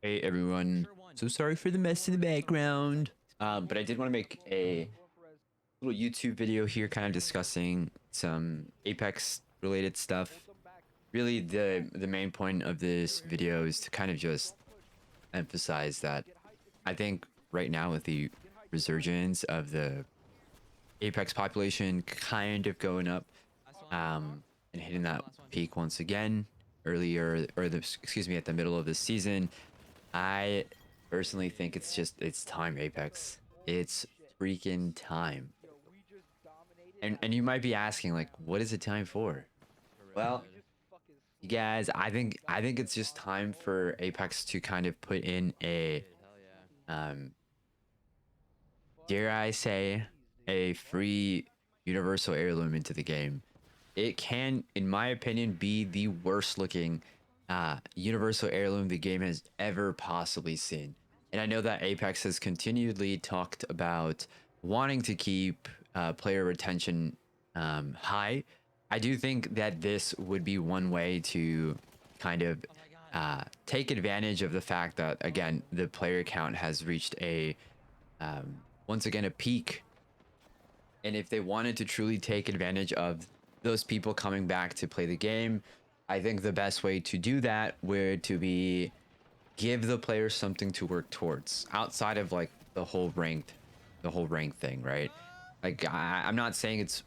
Hey everyone, so sorry for the mess in the background. But I did want to make a little YouTube video here kind of discussing some Apex related stuff. Really the main point of this video is to kind of just emphasize that I think right now with the resurgence of the Apex population kind of going up and hitting that peak once again earlier or the excuse me at the middle of the season. I personally think it's time, Apex. It's freaking time. And you might be asking, like, what is it time for? Well, you guys, I think it's just time for Apex to kind of put in a um dare I say a free universal heirloom into the game. It can, in my opinion, be the worst looking universal heirloom the game has ever possibly seen. And I know that Apex has continually talked about wanting to keep player retention high. I do think that this would be one way to kind of take advantage of the fact that, again, the player count has reached a once again a peak, and if they wanted to truly take advantage of those people coming back to play the game, I think the best way to do that would to be give the players something to work towards outside of like the whole rank thing, right? Like I'm not saying it's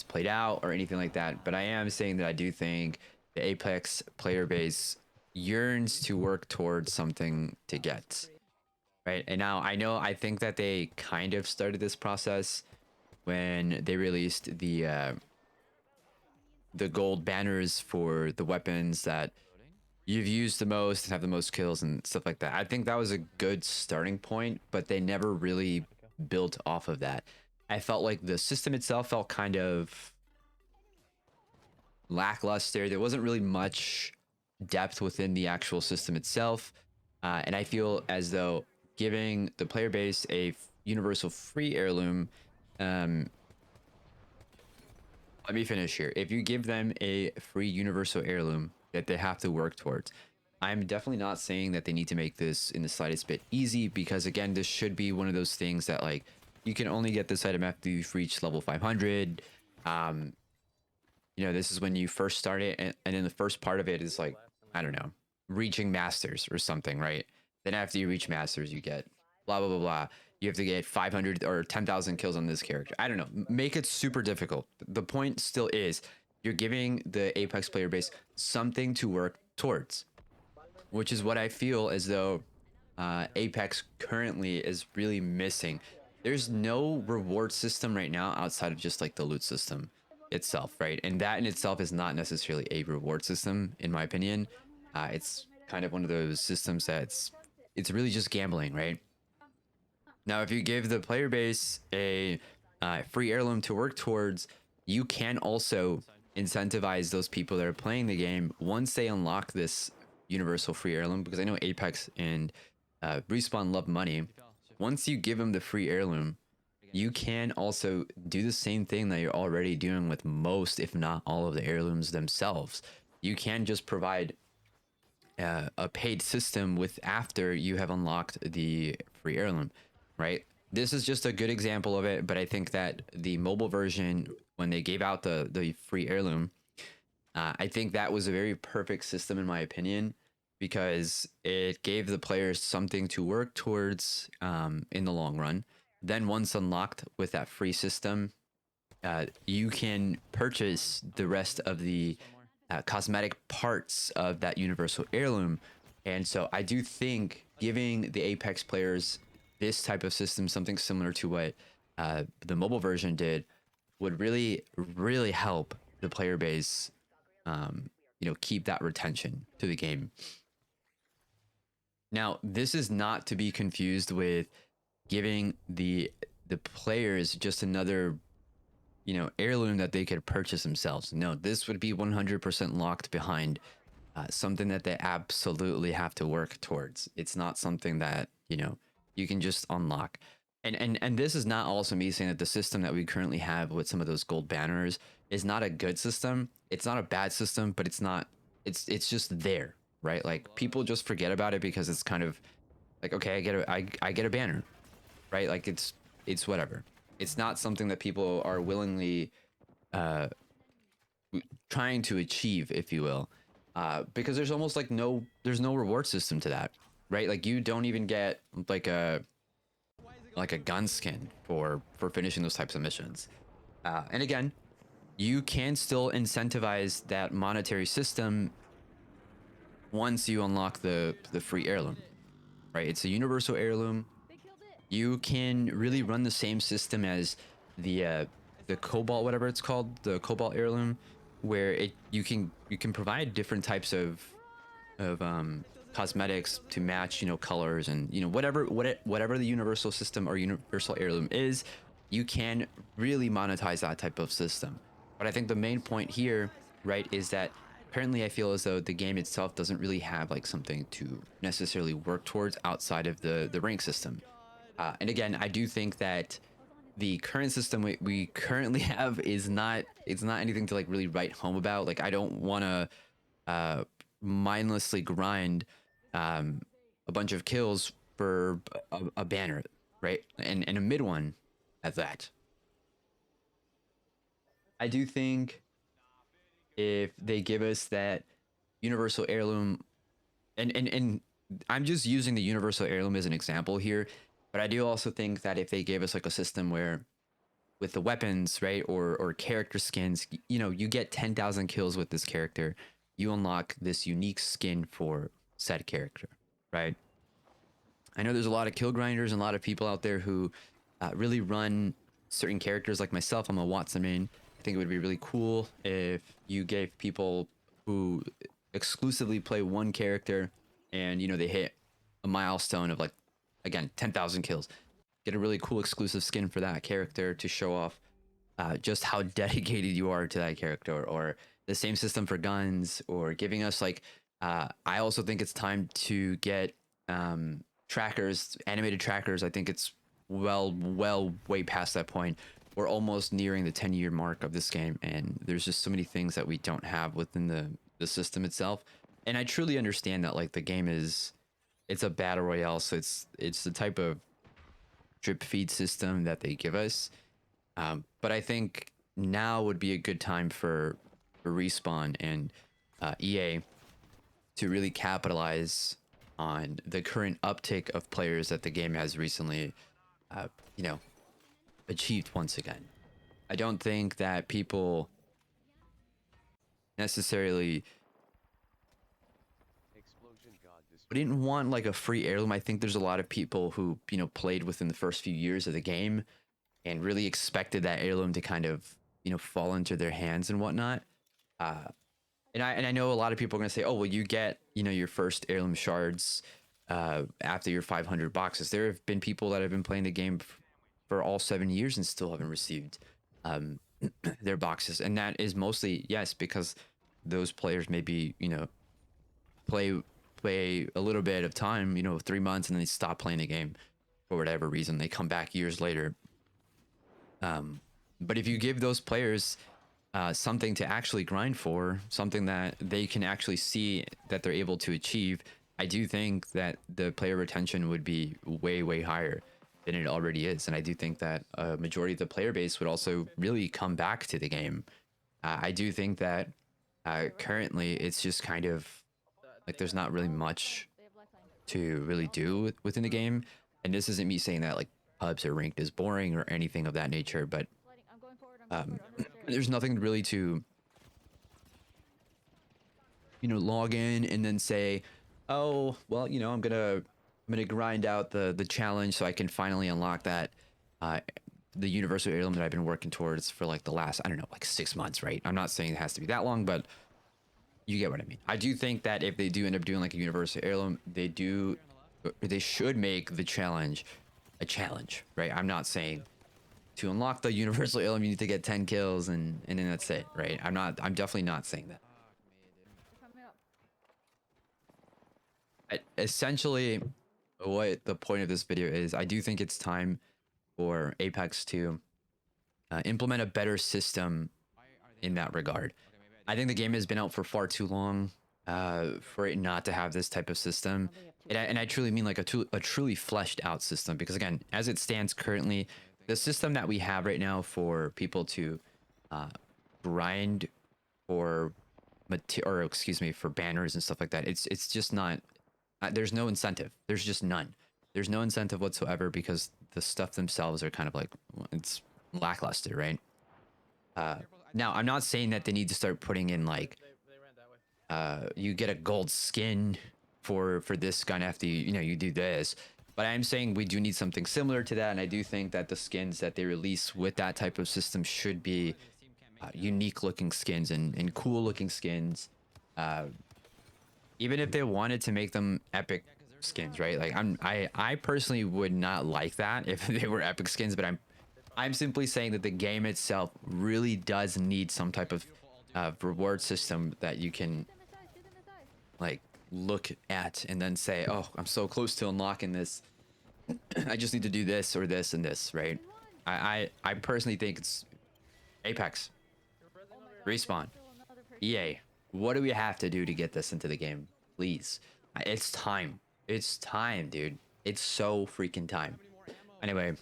played out or anything like that, but I am saying that I do think the Apex player base yearns to work towards something to get, right? And now I think that they kind of started this process when they released the gold banners for the weapons that you've used the most and have the most kills and stuff like that. I think that was a good starting point, but they never really built off of that. I felt like the system itself felt kind of lackluster. There wasn't really much depth within the actual system itself. And I feel as though giving the player base a universal free heirloom, let me finish here. If you give them a free universal heirloom that they have to work towards, I'm definitely not saying that they need to make this in the slightest bit easy, because again, this should be one of those things that like you can only get this item after you've reached level 500. This is when you first start it, and then the first part of it is like, I don't know, reaching masters or something, right? Then after you reach masters, you get blah blah blah blah. You have to get 500 or 10,000 kills on this character. I don't know. Make it super difficult. The point still is you're giving the Apex player base something to work towards, which is what I feel as though Apex currently is really missing. There's no reward system right now outside of just like the loot system itself, right? And that in itself is not necessarily a reward system, in my opinion. It's kind of one of those systems that's it's really just gambling, right? Now, if you give the player base a free heirloom to work towards, you can also incentivize those people that are playing the game once they unlock this universal free heirloom, because I know Apex and Respawn love money. Once you give them the free heirloom, you can also do the same thing that you're already doing with most, if not all, of the heirlooms themselves. You can just provide a paid system with after you have unlocked the free heirloom, right? This is just a good example of it, but I think that the mobile version, when they gave out the free heirloom, I think that was a very perfect system in my opinion, because it gave the players something to work towards in the long run. Then once unlocked with that free system, you can purchase the rest of the cosmetic parts of that universal heirloom. And so I do think giving the Apex players this type of system, something similar to what the mobile version did, would really, really help the player base, keep that retention to the game. Now, this is not to be confused with giving the players just another heirloom that they could purchase themselves. No, this would be 100% locked behind something that they absolutely have to work towards. It's not something that you can just unlock. And this is not also me saying that the system that we currently have with some of those gold banners is not a good system. It's not a bad system, but it's just there. right? Like people just forget about it because it's kind of like, okay, I get a banner, right? Like it's whatever. It's not something that people are willingly uh trying to achieve, if you will, because there's almost like there's no reward system to that, right? Like you don't even get like a gun skin for finishing those types of missions. And again, you can still incentivize that monetary system once you unlock the free heirloom, right? It's a universal heirloom. You can really run the same system as the cobalt, whatever it's called, the cobalt heirloom, where you can provide different types of cosmetics to match, you know, colors and, you know, whatever the universal system or universal heirloom is, you can really monetize that type of system. But I think the main point here, right, is that currently I feel as though the game itself doesn't really have like something to necessarily work towards outside of the rank system. And again, I do think that the current system we currently have is not, it's not anything to like really write home about. Like I don't want to uh, mindlessly grind um, a bunch of kills for a banner, right? And a mid one at that. I do think if they give us that universal heirloom, and I'm just using the universal heirloom as an example here, but I do also think that if they gave us like a system where with the weapons, right, or character skins, you know, you get 10,000 kills with this character, you unlock this unique skin for said character, right? I know there's a lot of kill grinders and a lot of people out there who really run certain characters. Like myself, I'm a Watson main. I think it would be really cool if you gave people who exclusively play one character and, you know, they hit a milestone of like, again, 10,000 kills, get a really cool exclusive skin for that character to show off just how dedicated you are to that character, or the same system for guns, or giving us like, I also think it's time to get trackers, animated trackers. I think it's well way past that point. We're almost nearing the 10-year mark of this game, and there's just so many things that we don't have within the system itself. And I truly understand that like the game is, it's a battle royale, so it's the type of drip feed system that they give us. But I think now would be a good time for Respawn and EA to really capitalize on the current uptick of players that the game has recently, you know, achieved once again. I don't think that people necessarily didn't want like a free heirloom. I think there's a lot of people who, you know, played within the first few years of the game and really expected that heirloom to kind of, you know, fall into their hands and whatnot. Uh, and I know a lot of people are gonna say, oh well, you get, you know, your first heirloom shards after your 500 boxes. There have been people that have been playing the game for all 7 years and still haven't received um, their boxes, and that is mostly, yes, because those players maybe, you know, play a little bit of time, you know, 3 months, and then they stop playing the game for whatever reason. They come back years later. But if you give those players something to actually grind for, something that they can actually see that they're able to achieve, I do think that the player retention would be way higher than it already is. And I do think that a majority of the player base would also really come back to the game. I do think that currently it's just kind of like there's not really much to really do within the game. And this isn't me saying that like pubs or ranked is boring or anything of that nature, but there's nothing really to, you know, log in and then say, oh well, you know, I'm gonna grind out the challenge so I can finally unlock that the universal heirloom that I've been working towards for like the last, I don't know, like 6 months, right? I'm not saying it has to be that long, but you get what I mean. I do think that if they do end up doing like a universal heirloom, they should make the challenge a challenge, right? I'm not saying to unlock the universal heirloom you need to get 10 kills and then that's it, right? I'm definitely not saying that. Essentially, what the point of this video is, I do think it's time for Apex to implement a better system in that regard. I think the game has been out for far too long. for it not to have this type of system. And I truly mean like a truly fleshed out system, because again, as it stands currently, the system that we have right now for people to uh, grind for or excuse me, for banners and stuff like that, it's just not, there's no incentive. There's just none. There's no incentive whatsoever, because the stuff themselves are kind of like, it's lackluster, right? Uh, Now, I'm not saying that they need to start putting in like, you get a gold skin for this gun after you do this, but I'm saying we do need something similar to that, and I do think that the skins that they release with that type of system should be unique looking skins and cool looking skins. Uh, Even if they wanted to make them epic skins, right? Like I personally would not like that if they were epic skins, but I'm simply saying that the game itself really does need some type of reward system that you can like look at and then say, oh, I'm so close to unlocking this. I just need to do this or this and this, right? I personally think it's Apex, Respawn, EA. What do we have to do to get this into the game? Please. It's time. It's time, dude. It's so freaking time. Anyway,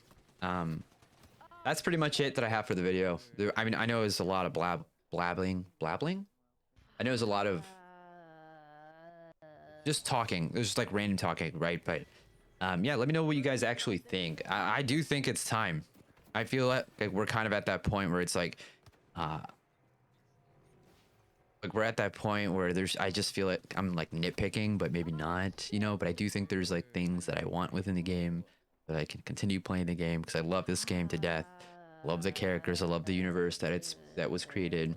that's pretty much it that I have for the video. I mean, I know it's a lot of blabbling. I know it's a lot of just talking. There's just like random talking, right? But yeah, let me know what you guys actually think. I do think it's time. I feel like we're kind of at that point where it's like we're at that point where I just feel like I'm like nitpicking, but maybe not, but I do think there's like things that I want within the game that I can continue playing the game, because I love this game to death. I love the characters. I love the universe that was created,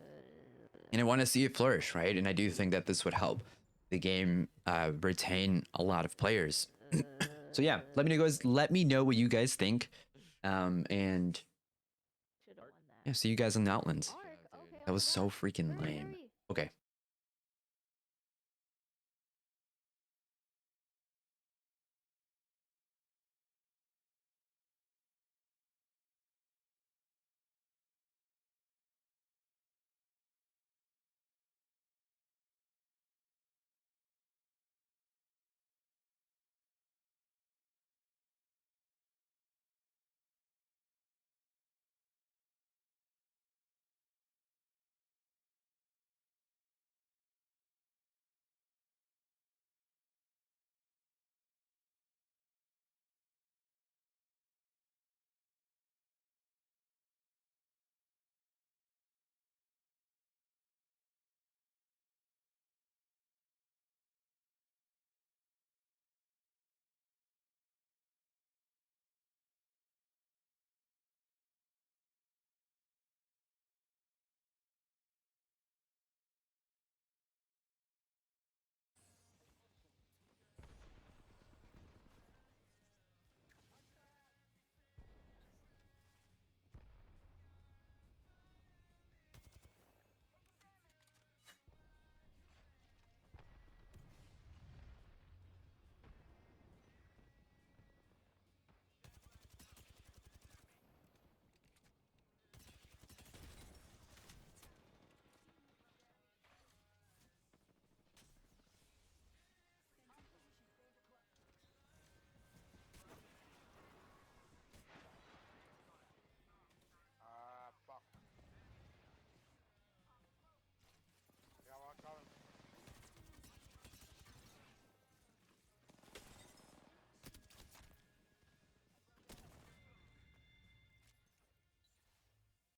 and I want to see it flourish, right? And I do think that this would help the game retain a lot of players. So yeah, let me know what you guys think, and yeah, see you guys in the Outlands. That was so freaking lame. Okay.